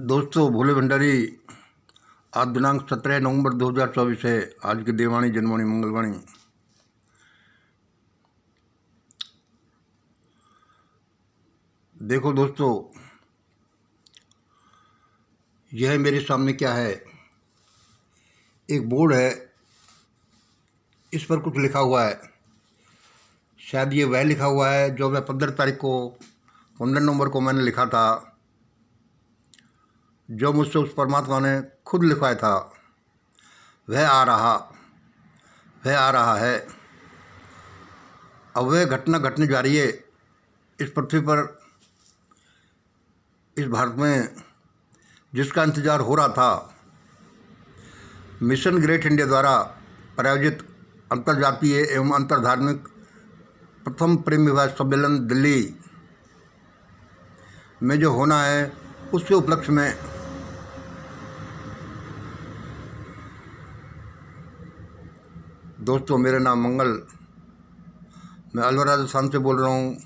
दोस्तों, भोले भंडारी। आज दिनांक 17 नवंबर 2024 है। आज की देववाणी जनवाणी मंगलवाणी। देखो दोस्तों, यह मेरे सामने क्या है। एक बोर्ड है, इस पर कुछ लिखा हुआ है। शायद ये वह लिखा हुआ है जो मैं 15 नवंबर को मैंने लिखा था, जो मुझसे उस परमात्मा ने खुद लिखवाया था। वह आ रहा है। अब वह घटना घटने जा रही है इस पृथ्वी पर, इस भारत में, जिसका इंतज़ार हो रहा था। मिशन ग्रेट इंडिया द्वारा प्रायोजित अंतर्जातीय एवं अंतर्धार्मिक प्रथम प्रेम विवाह सम्मेलन दिल्ली में जो होना है, उसके उपलक्ष्य में दोस्तों, मेरा नाम मंगल, मैं अलवर राजस्थान से बोल रहा हूँ।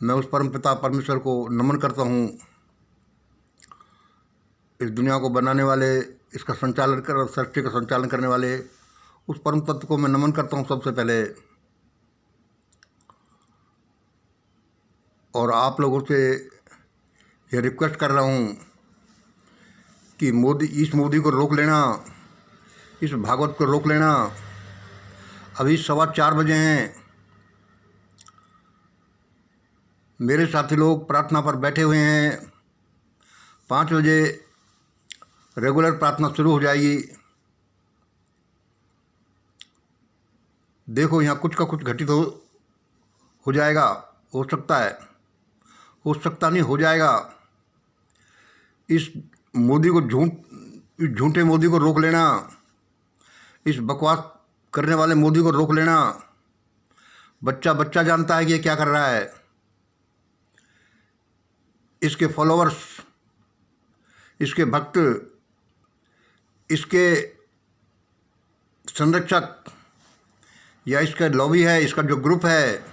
मैं उस परम पिता परमेश्वर को नमन करता हूँ। इस दुनिया को बनाने वाले, इसका संचालन कर सृष्टि का संचालन करने वाले उस परम तत्व को मैं नमन करता हूँ सबसे पहले। और आप लोगों से यह रिक्वेस्ट कर रहा हूँ कि इस मोदी को रोक लेना, इस भागवत को रोक लेना। अभी 4:15 बजे हैं। मेरे साथी लोग प्रार्थना पर बैठे हुए हैं। 5 बजे रेगुलर प्रार्थना शुरू हो जाएगी। देखो, यहाँ कुछ का कुछ घटित हो जाएगा। हो सकता है, हो सकता नहीं, हो जाएगा। इस मोदी को इस झूठे मोदी को रोक लेना, इस बकवास करने वाले मोदी को रोक लेना। बच्चा बच्चा जानता है कि ये क्या कर रहा है। इसके फॉलोअर्स, इसके भक्त, इसके संरक्षक या इसका लॉबी है, इसका जो ग्रुप है,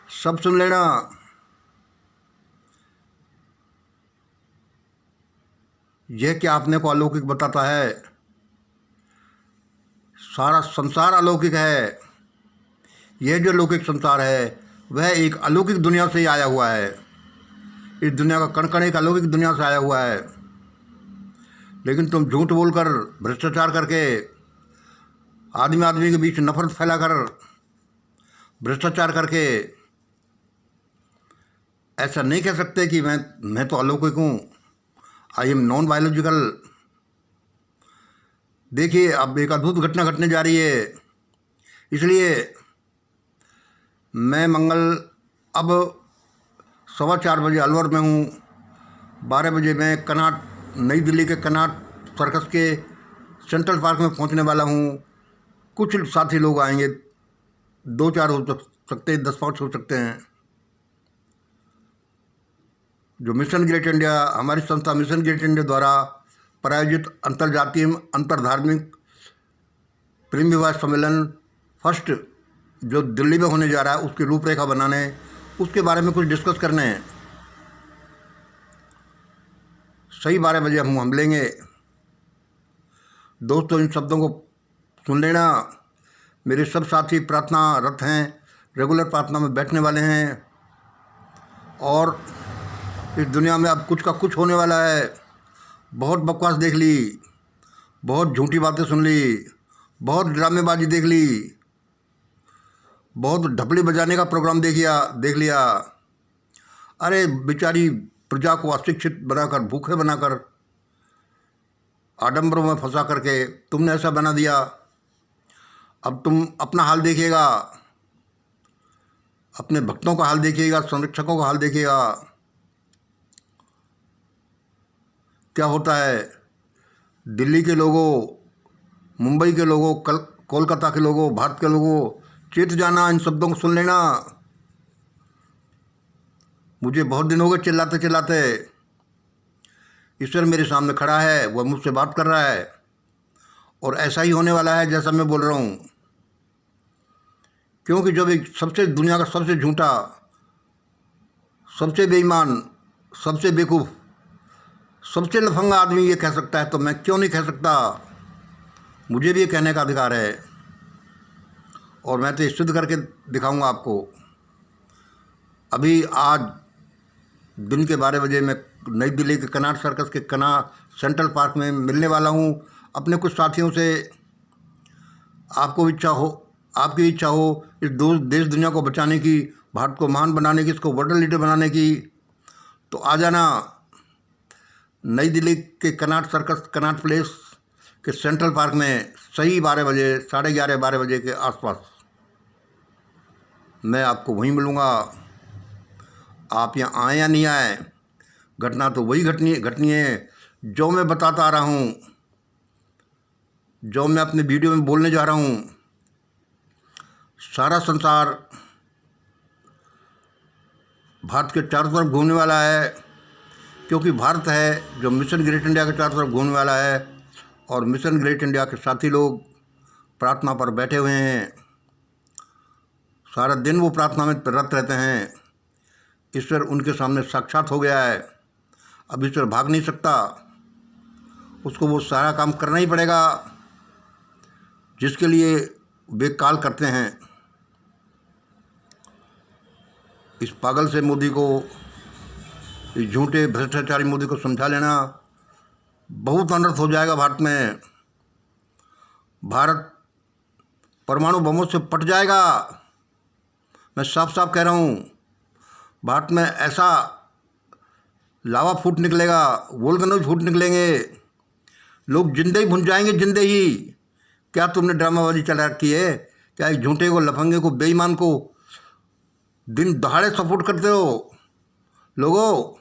सब सुन लेना। यह क्या अपने को अलौकिक बताता है। सारा संसार अलौकिक है। यह जो लौकिक संसार है, वह एक अलौकिक दुनिया से ही आया हुआ है। इस दुनिया का कण कण एक अलौकिक दुनिया से आया हुआ है। लेकिन तुम झूठ बोलकर, भ्रष्टाचार करके, आदमी के बीच नफरत फैलाकर, भ्रष्टाचार करके ऐसा नहीं कह सकते कि मैं तो अलौकिक हूँ, आई एम नॉन बायोलॉजिकल। देखिए, अब एक अद्भुत घटना घटने जा रही है। इसलिए मैं मंगल अब 4:15 बजे अलवर में हूँ। 12 बजे मैं नई दिल्ली के कनाट सर्कस के सेंट्रल पार्क में पहुँचने वाला हूँ। कुछ साथी लोग आएंगे, 2-4 हो सकते हैं, 10-5 हो सकते हैं। जो मिशन ग्रेट इंडिया, हमारी संस्था मिशन ग्रेट इंडिया द्वारा प्रायोजित अंतर्जातीय अंतर्धार्मिक प्रेम विवाह सम्मेलन फर्स्ट जो दिल्ली में होने जा रहा है, उसकी रूपरेखा बनाने, उसके बारे में कुछ डिस्कस करने हैं। सही 12 बजे हम लेंगे। दोस्तों, इन शब्दों को सुन लेना। मेरे सब साथी प्रार्थना रत हैं, रेगुलर प्रार्थना में बैठने वाले हैं। और इस दुनिया में अब कुछ का कुछ होने वाला है। बहुत बकवास देख ली, बहुत झूठी बातें सुन ली, बहुत ड्रामेबाजी देख ली, बहुत ढपली बजाने का प्रोग्राम देख लिया। अरे बेचारी प्रजा को अशिक्षित बनाकर, भूखे बनाकर, आडंबरों में फंसा करके तुमने ऐसा बना दिया। अब तुम अपना हाल देखिएगा, अपने भक्तों का हाल देखिएगा, संरक्षकों का हाल देखिएगा। क्या होता है। दिल्ली के लोगों, मुंबई के लोगों, कोलकाता के लोगों, भारत के लोगों, चेत जाना। इन शब्दों को सुन लेना। मुझे बहुत दिन हो गए चिल्लाते चिल्लाते। ईश्वर मेरे सामने खड़ा है, वह मुझसे बात कर रहा है। और ऐसा ही होने वाला है जैसा मैं बोल रहा हूँ। क्योंकि जब एक सबसे दुनिया का सबसे झूठा, सबसे बेईमान, सबसे बेवकूफ़, सबसे लफंगा आदमी ये कह सकता है तो मैं क्यों नहीं कह सकता। मुझे भी ये कहने का अधिकार है और मैं तो ये सिद्ध करके दिखाऊंगा आपको। अभी आज दिन के 12 बजे मैं नई दिल्ली के कनॉट सर्कस के सेंट्रल पार्क में मिलने वाला हूँ अपने कुछ साथियों से। आपकी इच्छा हो इस देश दुनिया को बचाने की, भारत को महान बनाने की, इसको वर्ल्ड लीडर बनाने की, तो आ जाना नई दिल्ली के कनॉट प्लेस के सेंट्रल पार्क में सही 12 बजे, 11:30 बजे के आसपास मैं आपको वहीं मिलूँगा। आप यहाँ आए या नहीं आए, घटना तो वही घटनी है जो मैं बताता आ रहा हूँ, जो मैं अपने वीडियो में बोलने जा रहा हूँ। सारा संसार भारत के चारों तरफ घूमने वाला है, क्योंकि भारत है जो मिशन ग्रेट इंडिया के चारों तरफ घूमने वाला है। और मिशन ग्रेट इंडिया के साथी लोग प्रार्थना पर बैठे हुए हैं, सारा दिन वो प्रार्थना में रत रहते हैं। ईश्वर उनके सामने साक्षात हो गया है, अब ईश्वर भाग नहीं सकता, उसको वो सारा काम करना ही पड़ेगा जिसके लिए वे काल करते हैं। इस पागल से मोदी को, इस झूठे भ्रष्टाचारी मोदी को समझा लेना, बहुत अनर्थ हो जाएगा भारत में। भारत परमाणु बमों से पट जाएगा, मैं साफ साफ कह रहा हूँ। भारत में ऐसा लावा फूट निकलेगा, वोल्केनोज फूट निकलेंगे, लोग जिंदे ही भुन जाएंगे, जिंदे ही। क्या तुमने ड्रामाबाजी चला रखी है? क्या एक झूठे को, लफंगे को, बेईमान को दिन दहाड़े सपोर्ट करते हो लोगों?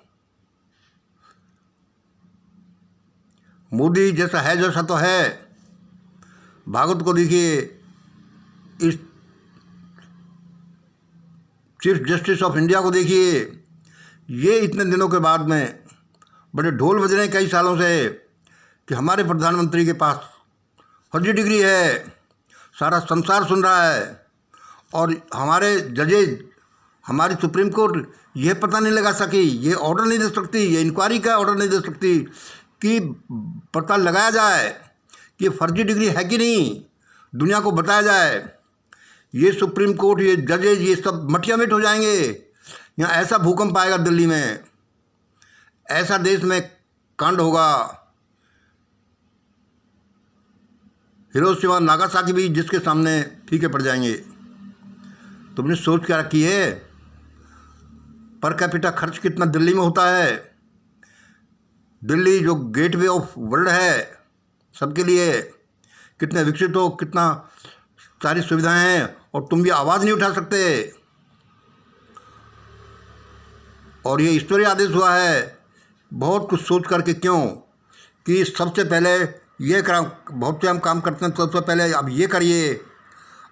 मोदी जैसा है, जैसा तो है। भागवत को देखिए, इस चीफ जस्टिस ऑफ इंडिया को देखिए, ये इतने दिनों के बाद में बड़े ढोल बज रहे हैं कई सालों से कि हमारे प्रधानमंत्री के पास फर्जी डिग्री है, सारा संसार सुन रहा है। और हमारे जजेज, हमारी सुप्रीम कोर्ट ये पता नहीं लगा सकी, ये ऑर्डर नहीं दे सकती, ये इंक्वायरी का ऑर्डर नहीं दे सकती कि पता लगाया जाए कि ये फर्जी डिग्री है कि नहीं, दुनिया को बताया जाए। ये सुप्रीम कोर्ट, ये जजेज, ये सब मटिया मिट हो जाएंगे। यहाँ ऐसा भूकंप आएगा दिल्ली में, ऐसा देश में कांड होगा। हिरोशिमा नागासाकी भी जिसके सामने फीके पड़ जाएंगे। तुमने सोच क्या रखी है? पर कैपिटा खर्च कितना दिल्ली में होता है? दिल्ली जो गेटवे ऑफ वर्ल्ड है सबके लिए, कितने विकसित हो, कितना सारी सुविधाएं हैं, और तुम भी आवाज़ नहीं उठा सकते। और ये ईश्वरीय आदेश हुआ है, बहुत कुछ सोच करके। क्यों कि सबसे पहले ये बहुत से हम काम करते हैं, सबसे पहले अब ये करिए,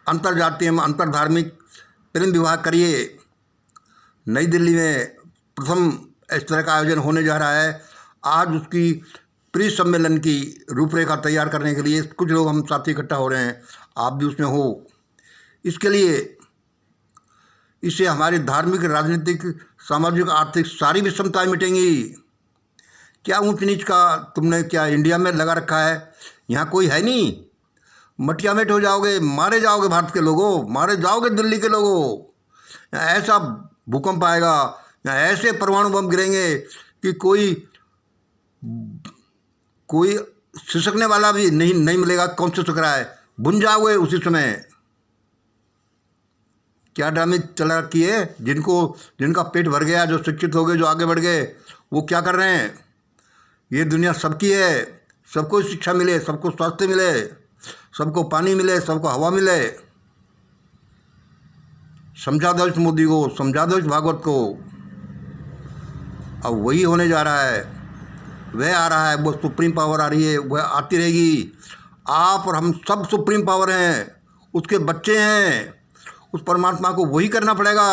अंतर जातीय, अंतर धार्मिक प्रेम विवाह करिए। नई दिल्ली में प्रथम इस तरह का आयोजन होने जा रहा है। आज उसकी प्री सम्मेलन की रूपरेखा तैयार करने के लिए कुछ लोग, हम साथी इकट्ठा हो रहे हैं, आप भी उसमें हो। इसके लिए, इससे हमारी धार्मिक, राजनीतिक, सामाजिक, आर्थिक सारी विषमताएं मिटेंगी। क्या ऊंच नीच का तुमने क्या इंडिया में लगा रखा है? यहाँ कोई है नहीं, मटिया मेट हो जाओगे, मारे जाओगे भारत के लोगों, मारे जाओगे दिल्ली के लोगों। ऐसा भूकंप आएगा, यहाँ ऐसे परमाणु बम गिरेंगे कि कोई सिसकने वाला भी नहीं मिलेगा। कौन सिसक रहा है? भुन जाओगे उसी समय। क्या ड्रामे चला रखी है? जिनका पेट भर गया, जो शिक्षित हो गए, जो आगे बढ़ गए, वो क्या कर रहे हैं? ये दुनिया सबकी है, सबको शिक्षा मिले, सबको स्वास्थ्य मिले, सबको पानी मिले, सबको हवा मिले। समझा दो इस मोदी को, समझा दो इस भागवत को। अब वही होने जा रहा है, वह आ रहा है, वो सुप्रीम पावर आ रही है, वह आती रहेगी। आप और हम सब सुप्रीम पावर हैं, उसके बच्चे हैं। उस परमात्मा को वही करना पड़ेगा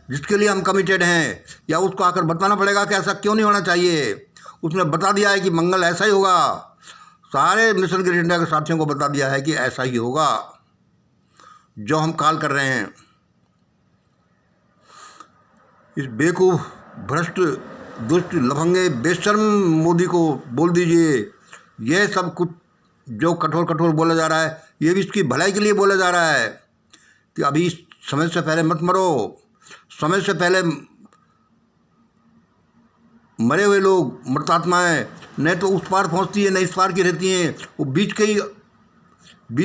जिसके लिए हम कमिटेड हैं, या उसको आकर बताना पड़ेगा कि ऐसा क्यों नहीं होना चाहिए। उसने बता दिया है कि मंगल ऐसा ही होगा, सारे मिशन ग्रेट इंडिया के साथियों को बता दिया है कि ऐसा ही होगा। जो हम काल कर रहे हैं। इस बेवकूफ़, भ्रष्ट, दुष्ट, लफंगे, बेशर्म मोदी को बोल दीजिए, यह सब कुछ जो कठोर कठोर बोला जा रहा है, ये भी इसकी भलाई के लिए बोला जा रहा है कि अभी समय से पहले मत मरो। समय से पहले मरे हुए लोग, मृतात्माएँ न तो उस पार पहुंचती है न इस पार की रहती हैं, वो बीच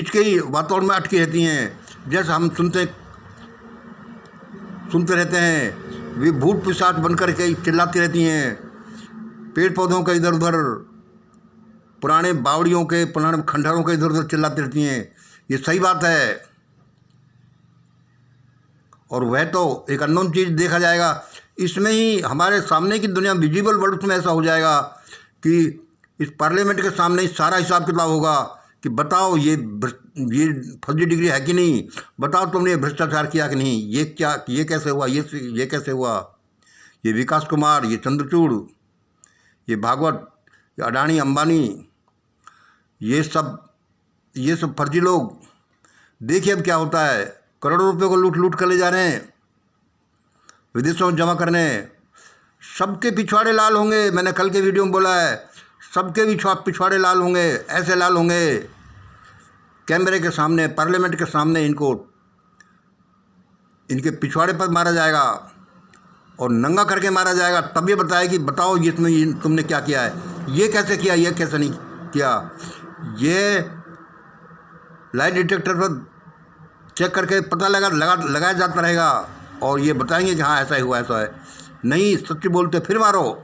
के ही वातावरण में अटकी रहती हैं। जैसे हम सुनते रहते हैं, वे भूत पिशाच बनकर के चिल्लाती रहती हैं, पेड़ पौधों के इधर उधर, पुराने बावड़ियों के, पुराने खंडहरों के इधर उधर चिल्लाती रहती हैं। ये सही बात है। और वह तो एक अननोन चीज़ देखा जाएगा, इसमें ही हमारे सामने की दुनिया विजिबल वर्ल्ड में ऐसा हो जाएगा कि इस पार्लियामेंट के सामने ही सारा हिसाब किताब होगा कि बताओ ये फर्जी डिग्री है कि नहीं, बताओ तुमने ये भ्रष्टाचार किया कि नहीं, ये कैसे हुआ, ये कैसे हुआ। ये विकास कुमार, ये चंद्रचूड़, ये भागवत, ये अडानी अंबानी, ये सब फर्जी लोग, देखिए अब क्या होता है। करोड़ों रुपए को लूट कर ले जा रहे हैं, विदेशों में जमा करने। सबके पिछवाड़े लाल होंगे, मैंने कल के वीडियो में बोला है, सबके पिछवाड़े लाल होंगे, ऐसे लाल होंगे कैमरे के सामने, पार्लियामेंट के सामने इनके पिछवाड़े पर मारा जाएगा और नंगा करके मारा जाएगा। तब ये बताए कि बताओ ये तुमने क्या किया है, ये कैसे किया, ये कैसे नहीं किया। ये लाइट डिटेक्टर पर चेक करके पता लगाया जाता रहेगा और ये बताएंगे कि हाँ ऐसा ही हुआ, ऐसा है। नहीं, सच्ची बोलते फिर मारो,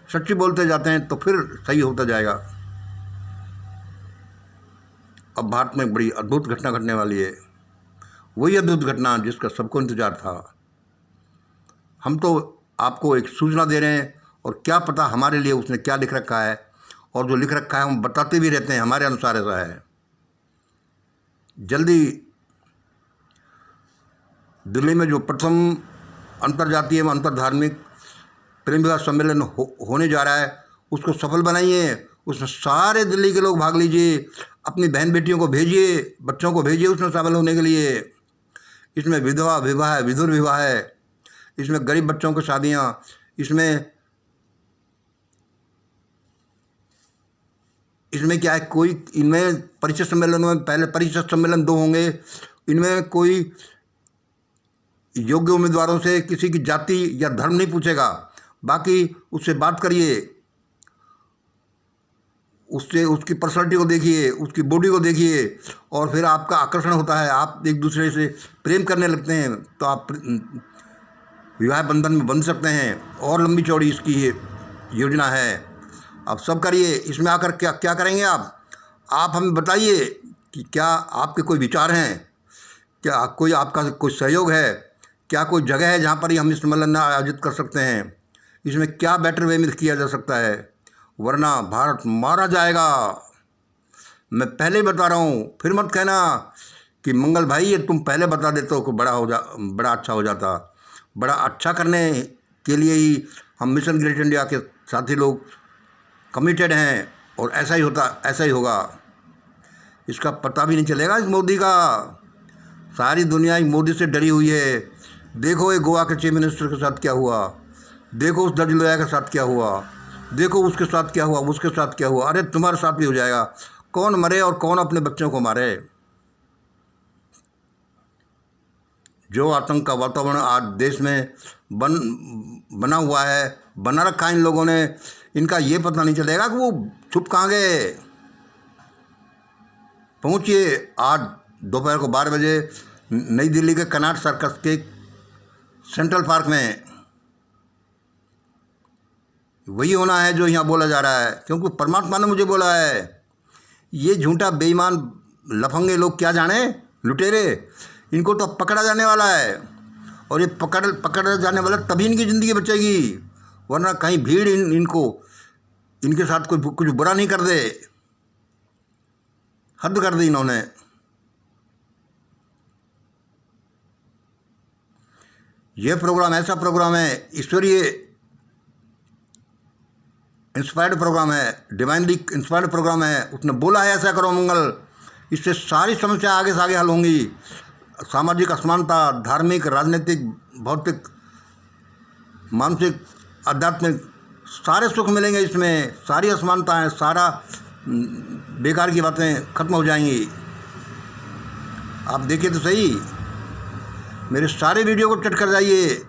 सच्ची बोलते जाते हैं तो फिर सही होता जाएगा। अब भारत में बड़ी अद्भुत घटना घटने वाली है, वही अद्भुत घटना जिसका सबको इंतजार था। हम तो आपको एक सूचना दे रहे हैं और क्या पता हमारे लिए उसने क्या लिख रखा है, और जो लिख रखा है हम बताते भी रहते हैं, हमारे अनुसार ऐसा है। जल्दी दिल्ली में जो प्रथम अंतर्जातीय एवं अंतर्धार्मिक प्रेम विवाह सम्मेलन होने जा रहा है, उसको सफल बनाइए। उसमें सारे दिल्ली के लोग भाग लीजिए, अपनी बहन बेटियों को भेजिए, बच्चों को भेजिए उसमें शामिल होने के लिए। इसमें विधवा विवाह है, विधुर विवाह है, इसमें गरीब बच्चों की शादियाँ, इसमें क्या है, कोई इनमें परिषद सम्मेलनों में पहले परिषद सम्मेलन 2 होंगे, इनमें कोई योग्य उम्मीदवारों से किसी की जाति या धर्म नहीं पूछेगा, बाकी उससे बात करिए, उससे उसकी पर्सनालिटी को देखिए, उसकी बॉडी को देखिए, और फिर आपका आकर्षण होता है, आप एक दूसरे से प्रेम करने लगते हैं, तो आप विवाह बंधन में बंध सकते हैं। और लंबी चौड़ी इसकी ये योजना है, आप सब करिए। इसमें आकर क्या करेंगे आप हमें बताइए कि क्या आपके कोई विचार हैं, क्या कोई आपका कोई सहयोग है, क्या कोई जगह है जहाँ पर ही हम इस सम्मेलन आयोजित कर सकते हैं। इसमें क्या बेटर वे में किया जा सकता है, वरना भारत मारा जाएगा। मैं पहले ही बता रहा हूँ, फिर मत कहना कि मंगल भाई ये तुम पहले बता देते हो कि बड़ा अच्छा हो जाता। बड़ा अच्छा करने के लिए ही हम मिशन ग्रेट इंडिया के साथी लोग कमिटेड हैं, और ऐसा ही होगा। इसका पता भी नहीं चलेगा इस मोदी का। सारी दुनिया ही मोदी से डरी हुई है। देखो ये गोवा के चीफ मिनिस्टर के साथ क्या हुआ, देखो उस दर्ज लोया के साथ क्या हुआ, देखो उसके साथ क्या हुआ, उसके साथ क्या हुआ। अरे तुम्हारे साथ भी हो जाएगा। कौन मरे और कौन अपने बच्चों को मारे। जो आतंक का वातावरण आज देश में बना हुआ है, बना रखा है इन लोगों ने, इनका ये पता नहीं चलेगा कि वो छुप कहाँ गए। पहुँचिए आज दोपहर को 12 बजे नई दिल्ली के कनॉट सर्कस के सेंट्रल पार्क में। वही होना है जो यहाँ बोला जा रहा है, क्योंकि परमात्मा ने मुझे बोला है। ये झूठा बेईमान लफंगे लोग क्या जाने, लुटेरे, इनको तो पकड़ा जाने वाला है, और ये पकड़ा जाने वाला तभी इनकी ज़िंदगी बचेगी, वरना कहीं भीड़ इनके साथ कोई कुछ बुरा नहीं कर दे। हद कर दी इन्होंने। यह प्रोग्राम ऐसा प्रोग्राम है, ईश्वरीय इंस्पायर्ड प्रोग्राम है, डिवाइनली इंस्पायर्ड प्रोग्राम है। उसने बोला है ऐसा करो मंगल, इससे सारी समस्या आगे से आगे हल होंगी। सामाजिक असमानता, धार्मिक, राजनीतिक, भौतिक, मानसिक, आध्यात्मिक सारे सुख मिलेंगे इसमें, सारी असमानताएं, सारा बेकार की बातें खत्म हो जाएंगी। आप देखिए तो सही, मेरे सारे वीडियो को चट कर जाइए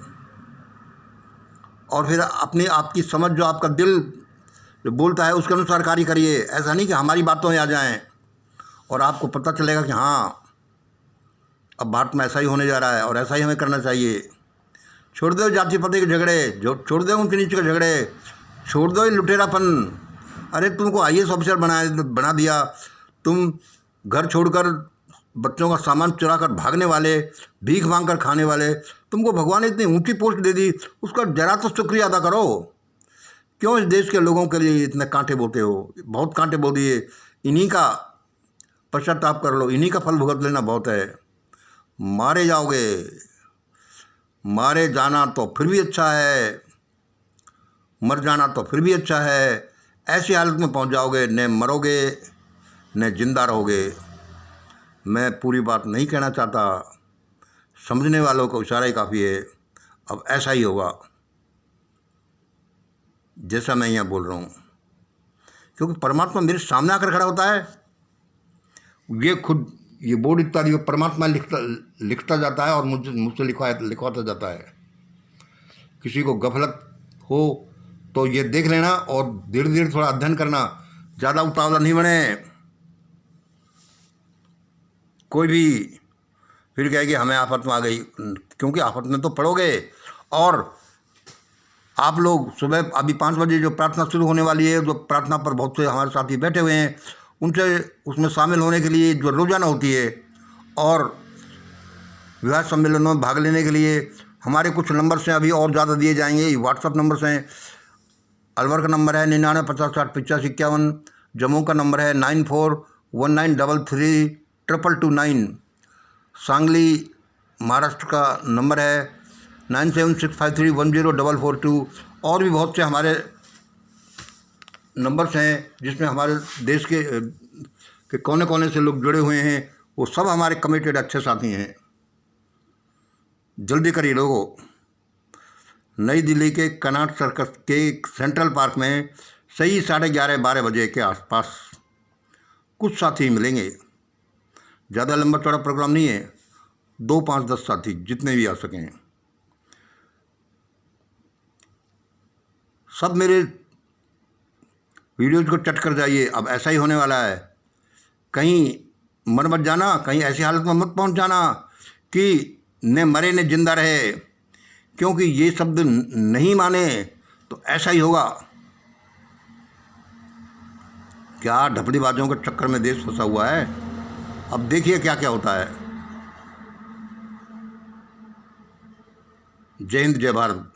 और फिर अपनी आपकी समझ, जो आपका दिल जो बोलता है उसके अनुसार कार्य करिए। ऐसा नहीं कि हमारी बातों में आ जाएं और आपको पता चलेगा कि हाँ अब भारत में ऐसा ही होने जा रहा है और ऐसा ही हमें करना चाहिए। छोड़ दो जाति पाति के झगड़े, जो छोड़ दो ऊंच नीच के झगड़े, छोड़ दो ये लुटेरापन। अरे तुमको IAS ऑफिसर बना दिया, तुम घर छोड़कर बच्चों का सामान चुरा कर भागने वाले, भीख मांग कर खाने वाले, तुमको भगवान ने इतनी ऊंची पोस्ट दे दी, उसका जरा तो शुक्रिया अदा करो। क्यों इस देश के लोगों के लिए इतने कांटे बोते हो? बहुत कांटे बो दिए, इन्हीं का पश्चाताप कर लो, इन्हीं का फल भुगत लेना बहुत है। मारे जाओगे, मारे जाना तो फिर भी अच्छा है, मर जाना तो फिर भी अच्छा है। ऐसी हालत में पहुंच जाओगे, न मरोगे न जिंदा रहोगे। मैं पूरी बात नहीं कहना चाहता, समझने वालों को इशारा ही काफ़ी है। अब ऐसा ही होगा जैसा मैं यहाँ बोल रहा हूँ, क्योंकि परमात्मा मेरे सामने आकर खड़ा होता है। ये खुद ये बोर्ड इत्यादि को परमात्मा लिखता जाता है और मुझसे लिखवाता जाता है। किसी को गफलत हो तो ये देख लेना और धीरे धीरे थोड़ा अध्ययन करना, ज़्यादा उतावला नहीं बने। कोई भी फिर कहे कि हमें आफत में आ गई, क्योंकि आफत में तो पड़ोगे। और आप लोग सुबह अभी 5 बजे जो प्रार्थना शुरू होने वाली है, जो प्रार्थना पर बहुत से हमारे साथी बैठे हुए हैं, उनसे उसमें शामिल होने के लिए जो रोज़ाना होती है, और विवाह सम्मेलनों में भाग लेने के लिए हमारे कुछ नंबर्स हैं, अभी और ज़्यादा दिए जाएंगे। व्हाट्सअप नंबर्स हैं, अलवर का नंबर है 9950608551, जम्मू का नंबर है 9419333229, सांगली महाराष्ट्र का नंबर है 9765310442, और भी बहुत से हमारे नंबर्स हैं जिसमें हमारे देश के कोने कोने से लोग जुड़े हुए हैं। वो सब हमारे कमिटेड अच्छे साथी हैं। जल्दी करिए लोगों। नई दिल्ली के कनॉट सर्कस के सेंट्रल पार्क में सही 11:30-12 बजे के आसपास कुछ साथी मिलेंगे। ज़्यादा लंबा चौड़ा प्रोग्राम नहीं है, 2, 5, 10 साथी जितने भी आ सकें। सब मेरे वीडियोज़ को चट कर जाइए। अब ऐसा ही होने वाला है, कहीं मर मत जाना, कहीं ऐसी हालत में मत पहुंच जाना कि न मरे न जिंदा रहे, क्योंकि ये शब्द नहीं माने तो ऐसा ही होगा। क्या ढपड़ीबाजों के चक्कर में देश फंसा हुआ है? अब देखिए क्या क्या होता है। जय हिंद, जय भारत।